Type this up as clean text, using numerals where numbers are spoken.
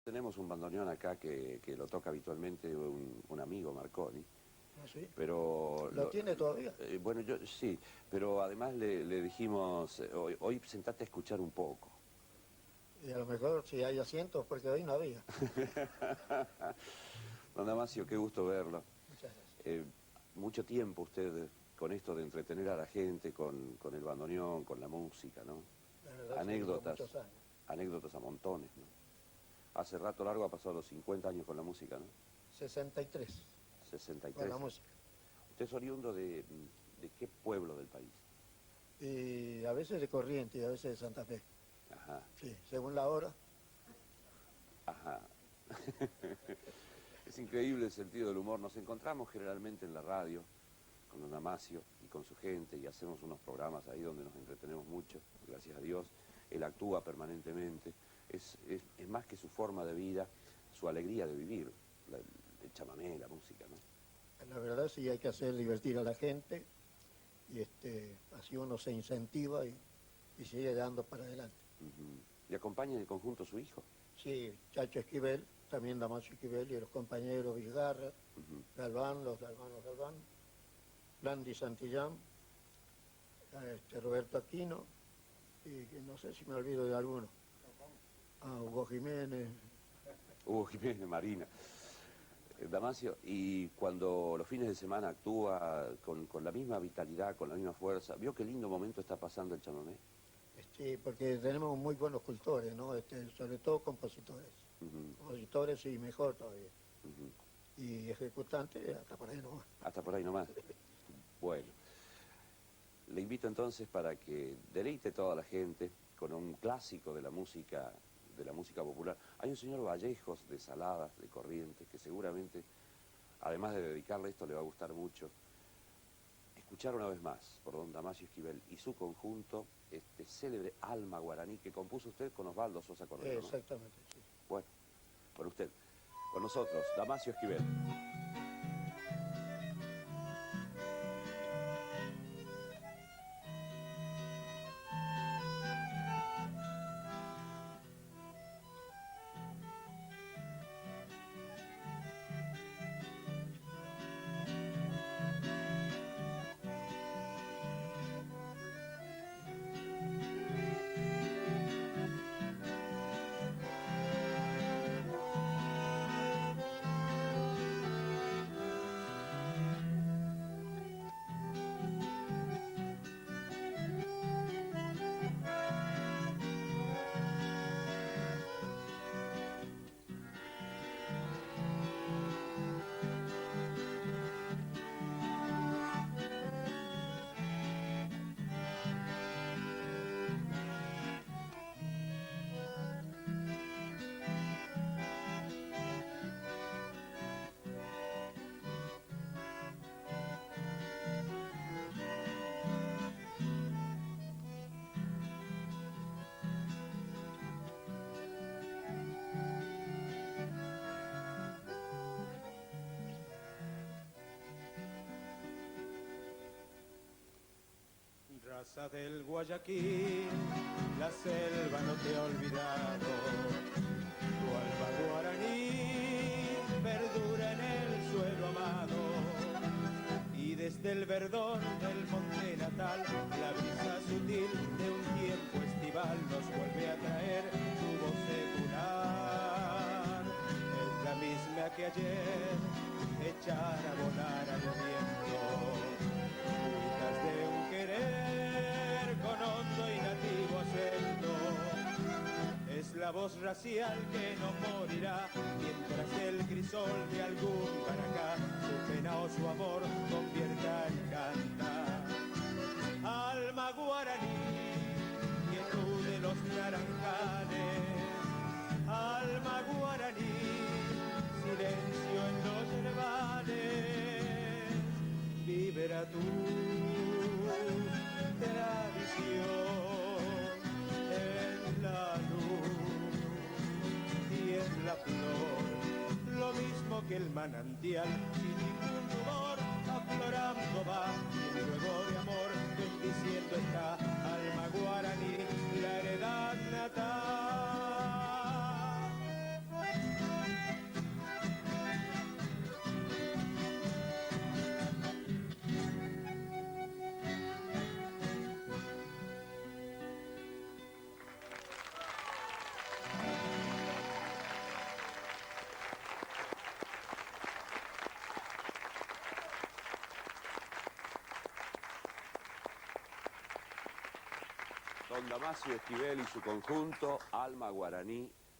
Tenemos un bandoneón acá que lo toca habitualmente un amigo, Marconi. ¿Ah, sí? Pero ¿Lo tiene todavía? bueno, yo sí, pero además le dijimos, hoy sentate a escuchar un poco. Y a lo mejor si hay asientos, porque hoy no había. Don Damasio, qué gusto verlo. Muchas gracias. Mucho tiempo usted con esto de entretener a la gente, con el bandoneón, con la música, ¿no? La verdad que Anécdotas, muchos años. anécdotas a montones, ¿no? Hace rato largo ha pasado los 50 años con la música, ¿no? 63 con 63. la música. ¿Usted es oriundo de qué pueblo del país? Y a veces de Corrientes y a veces de Santa Fe. Ajá, Sí, según la hora. ajá. Es increíble el sentido del humor. Nos encontramos generalmente en la radio con don Damasio y con su gente y hacemos unos programas ahí donde nos entretenemos mucho, gracias a Dios. Él actúa permanentemente. Es más que su forma de vida, su alegría de vivir, el chamamé, la música, ¿no? La verdad sí hay que hacer divertir a la gente y así uno se incentiva y sigue dando para adelante. Ujú. ¿Le acompaña en el conjunto su hijo? Sí, Chacho Esquivel, también Damasio Esquivel y los compañeros Vigarra, Ujú. Galván, los hermanos Galván, Landy Santillán, Roberto Aquino, y que no sé si me olvido de alguno. Hugo Jiménez. Hugo Jiménez, Marina. Damasio, y cuando los fines de semana actúa con la misma vitalidad, con la misma fuerza, ¿vio qué lindo momento está pasando el chamamé? Porque tenemos muy buenos cultores, ¿no? Sobre todo compositores. Ujú, Compositores y mejor todavía. ujú. Y ejecutantes hasta por ahí nomás. Hasta por ahí nomás. Bueno, le invito entonces para que deleite toda la gente con un clásico de la música popular. Hay un señor Vallejos de Saladas, de Corrientes, que seguramente, además de dedicarle esto, le va a gustar mucho. Escuchar una vez más por don Damasio Esquivel y su conjunto, este célebre Alma Guaraní que compuso usted con Osvaldo Sosa Cordero, ¿no? Exactamente, sí. Bueno, con usted, con nosotros, Damasio Esquivel. Raza del Guayaquil, la selva no te ha olvidado. Tu alma guaraní perdura en el suelo amado. Y desde el verdor del monte natal, la brisa sutil de un tiempo estival nos vuelve a traer tu voz secular. Es la misma que ayer echara a volar al viento. Cuitas de un querer con hondo y nativo acento. Es la voz racial que no morirá mientras el crisol de algún caracá su pena o su amor convierta en cantar. Alma guaraní, quietud de los naranjales. Alma guaraní, silencio en los herbales. Libera tu tradición en la luz y en la flor, lo mismo que el manantial, sin ningún rubor, aflorando va, y luego de amor, bendiciendo está alma guaraní, la heredad natal. con Damasio Esquivel y su conjunto Alma Guaraní